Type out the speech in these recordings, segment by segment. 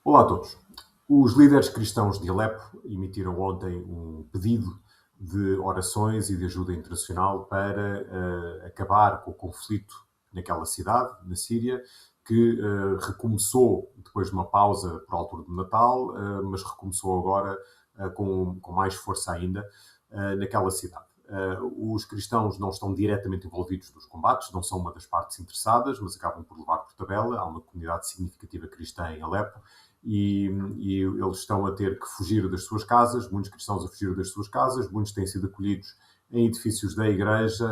Olá a todos. Os líderes cristãos de Alepo emitiram ontem um pedido de orações e de ajuda internacional para acabar com o conflito naquela cidade, na Síria, que recomeçou depois de uma pausa por altura do Natal, mas recomeçou agora com mais força ainda naquela cidade. Os cristãos não estão diretamente envolvidos nos combates, não são uma das partes interessadas, mas acabam por levar por tabela. Há uma comunidade significativa cristã em Alepo e eles estão a ter que fugir das suas casas, muitos cristãos a fugir das suas casas, muitos têm sido acolhidos em edifícios da igreja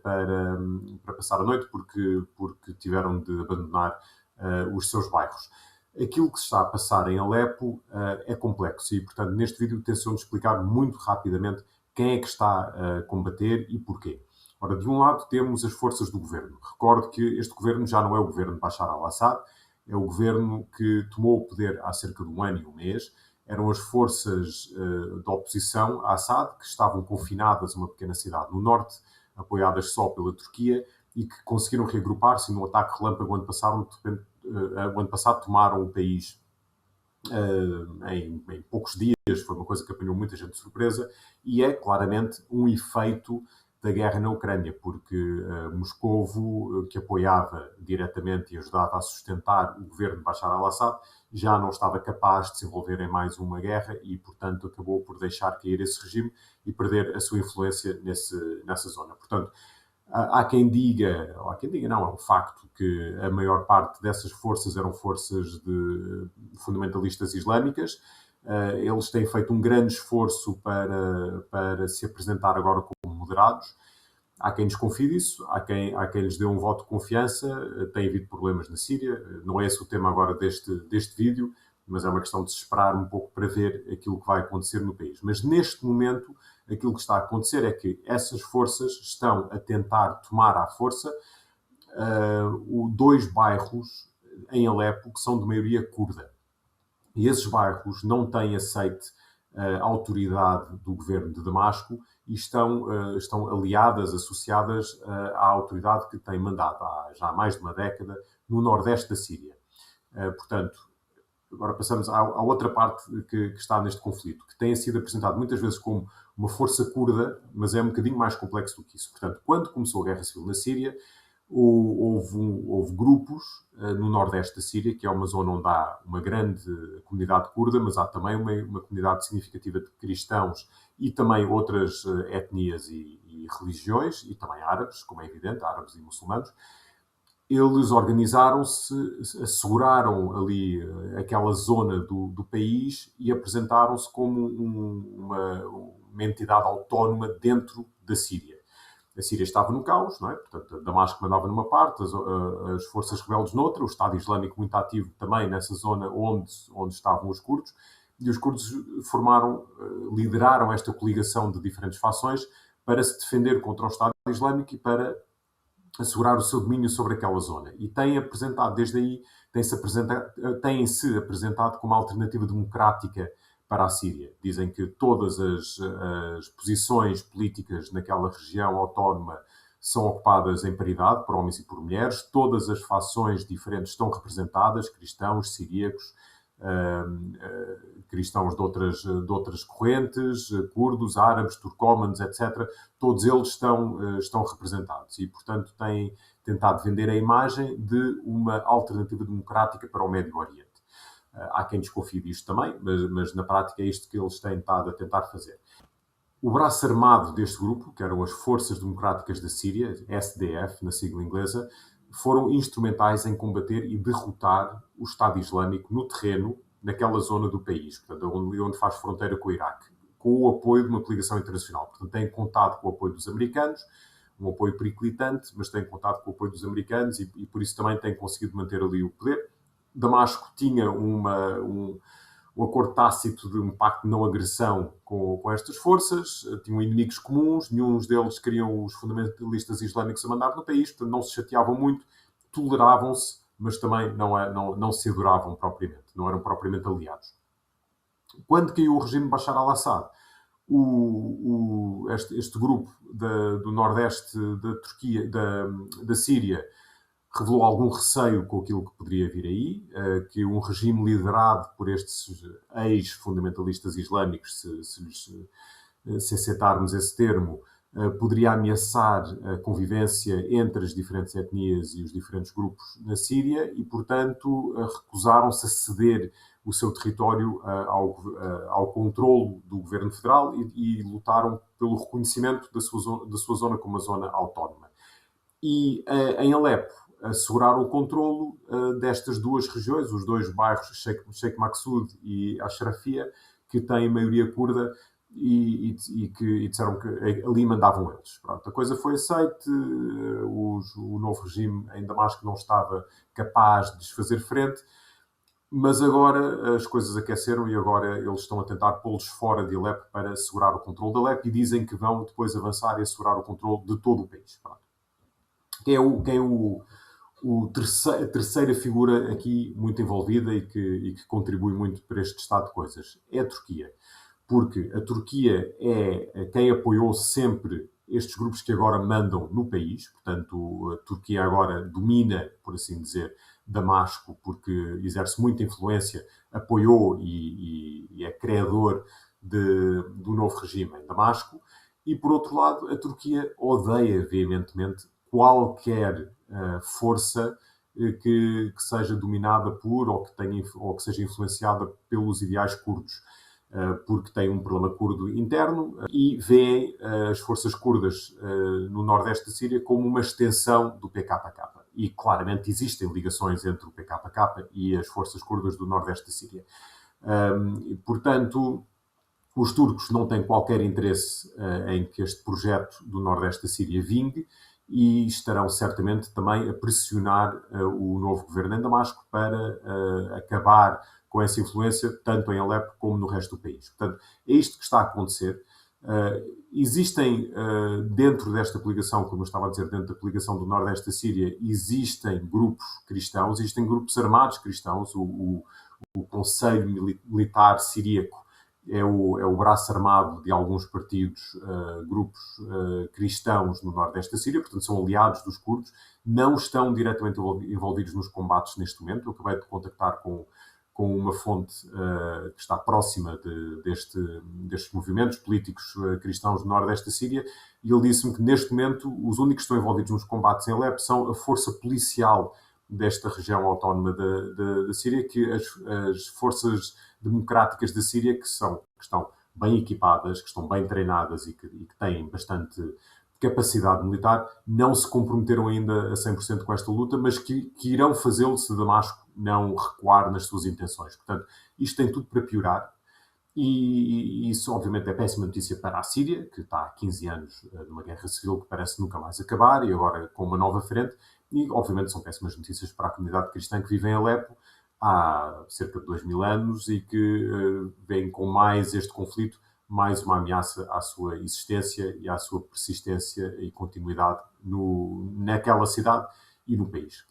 para passar a noite porque tiveram de abandonar os seus bairros. Aquilo que se está a passar em Alepo é complexo e, portanto, neste vídeo tenciono explicar muito rapidamente quem é que está a combater e porquê. Ora, de um lado temos as forças do governo. Recordo que este governo já não é o governo de Bashar al-Assad, é o governo que tomou o poder há cerca de um ano e um mês. Eram as forças da oposição a Assad, que estavam confinadas a uma pequena cidade no norte, apoiadas só pela Turquia, e que conseguiram reagrupar-se num ataque relâmpago ano passado, o ano passado tomaram o país em poucos dias, foi uma coisa que apanhou muita gente de surpresa, e é claramente um efeito da guerra na Ucrânia, porque Moscovo, que apoiava diretamente e ajudava a sustentar o governo de Bashar al-Assad, já não estava capaz de se envolver em mais uma guerra e, portanto, acabou por deixar cair esse regime e perder a sua influência nessa zona. Portanto, há quem diga, ou há quem diga não, é um facto que a maior parte dessas forças eram forças de fundamentalistas islâmicas. Eles têm feito um grande esforço para se apresentar agora como moderados. Há quem desconfie disso, há quem lhes dê um voto de confiança. Tem havido problemas na Síria, não é esse o tema agora deste vídeo, mas é uma questão de se esperar um pouco para ver aquilo que vai acontecer no país. Mas neste momento, aquilo que está a acontecer é que essas forças estão a tentar tomar à força dois bairros em Alepo que são de maioria curda. E esses bairros não têm aceite a autoridade do governo de Damasco e estão aliadas, associadas à autoridade que tem mandado há já mais de uma década no nordeste da Síria. Portanto, agora passamos à outra parte que está neste conflito, que tem sido apresentado muitas vezes como uma força curda, mas é um bocadinho mais complexo do que isso. Portanto, quando começou a Guerra Civil na Síria, houve grupos no nordeste da Síria, que é uma zona onde há uma grande comunidade curda, mas há também uma comunidade significativa de cristãos e também outras etnias e religiões, e também árabes, como é evidente, árabes e muçulmanos. Eles organizaram-se, asseguraram ali aquela zona do país e apresentaram-se como uma entidade autónoma dentro da Síria. A Síria estava no caos, não é? Portanto, Damasco mandava numa parte, as forças rebeldes noutra, o Estado Islâmico muito ativo também nessa zona onde estavam os curdos, e os curdos lideraram esta coligação de diferentes fações para se defender contra o Estado Islâmico e para assegurar o seu domínio sobre aquela zona. E têm apresentado, desde aí, têm-se apresentado como alternativa democrática para a Síria. Dizem que todas as posições políticas naquela região autónoma são ocupadas em paridade, por homens e por mulheres. Todas as fações diferentes estão representadas, cristãos, siríacos, cristãos de outras correntes, curdos, árabes, turcómanos, etc. Todos eles estão representados e, portanto, têm tentado vender a imagem de uma alternativa democrática para o Médio Oriente. Há quem desconfie disto também, mas na prática é isto que eles têm estado a tentar fazer. O braço armado deste grupo, que eram as Forças Democráticas da Síria, SDF, na sigla inglesa, foram instrumentais em combater e derrotar o Estado Islâmico no terreno, naquela zona do país, portanto, onde faz fronteira com o Iraque, com o apoio de uma coligação internacional. Portanto, têm contado com o apoio dos americanos, um apoio periclitante, mas têm contado com o apoio dos americanos e por isso também têm conseguido manter ali o poder. Damasco tinha um acordo tácito de um pacto de não agressão com estas forças, tinham inimigos comuns, nenhum deles queriam os fundamentalistas islâmicos a mandar no país, portanto não se chateavam muito, toleravam-se, mas também não se adoravam propriamente, não eram propriamente aliados. Quando caiu o regime de Bashar al-Assad, este grupo do nordeste da Turquia, da Síria, revelou algum receio com aquilo que poderia vir aí, que um regime liderado por estes ex-fundamentalistas islâmicos, se aceitarmos esse termo, poderia ameaçar a convivência entre as diferentes etnias e os diferentes grupos na Síria e, portanto, recusaram-se a ceder o seu território ao controlo do governo federal e lutaram pelo reconhecimento da sua zona como uma zona autónoma. E em Alepo asseguraram o controlo destas duas regiões, os dois bairros, Sheikh Maksud e Ashrafia, que têm maioria curda e que disseram que ali mandavam eles. Pronto, a coisa foi aceite, o novo regime em Damasco não estava capaz de lhes fazer frente, mas agora as coisas aqueceram e agora eles estão a tentar pô-los fora de Alepo para assegurar o controle de Alepo e dizem que vão depois avançar e assegurar o controle de todo o país. Pronto. A terceira figura aqui muito envolvida e que contribui muito para este estado de coisas é a Turquia. Porque a Turquia é quem apoiou sempre estes grupos que agora mandam no país. Portanto, a Turquia agora domina, por assim dizer, Damasco, porque exerce muita influência, apoiou e é criador do novo regime em Damasco. E, por outro lado, a Turquia odeia veementemente qualquer força que seja dominada por ou que seja influenciada pelos ideais curdos, porque tem um problema curdo interno e vêem as forças curdas no nordeste da Síria como uma extensão do PKK. E claramente existem ligações entre o PKK e as forças curdas do nordeste da Síria. Portanto, os turcos não têm qualquer interesse em que este projeto do nordeste da Síria vingue e estarão certamente também a pressionar o novo governo em Damasco para acabar com essa influência, tanto em Alepo como no resto do país. Portanto, é isto que está a acontecer. Existem, dentro desta coligação, como eu estava a dizer, dentro da coligação do nordeste da Síria, existem grupos cristãos, existem grupos armados cristãos. O Conselho Militar Siríaco é o braço armado de alguns partidos, grupos cristãos no nordeste da Síria, portanto são aliados dos curdos, não estão diretamente envolvidos nos combates neste momento. Eu acabei de contactar com uma fonte que está próxima destes movimentos políticos cristãos do nordeste da Síria, e ele disse-me que neste momento os únicos que estão envolvidos nos combates em Alepo são a força policial desta região autónoma da Síria, que as forças democráticas da Síria, que estão bem equipadas, que estão bem treinadas e que têm bastante capacidade militar, não se comprometeram ainda a 100% com esta luta, mas que irão fazê-lo se Damasco não recuar nas suas intenções. Portanto, isto tem tudo para piorar. E isso, obviamente, é péssima notícia para a Síria, que está há 15 anos numa guerra civil que parece nunca mais acabar e agora com uma nova frente. E, obviamente, são péssimas notícias para a comunidade cristã que vive em Alepo há cerca de 2000 anos e que vem com mais este conflito, mais uma ameaça à sua existência e à sua persistência e continuidade naquela cidade e no país.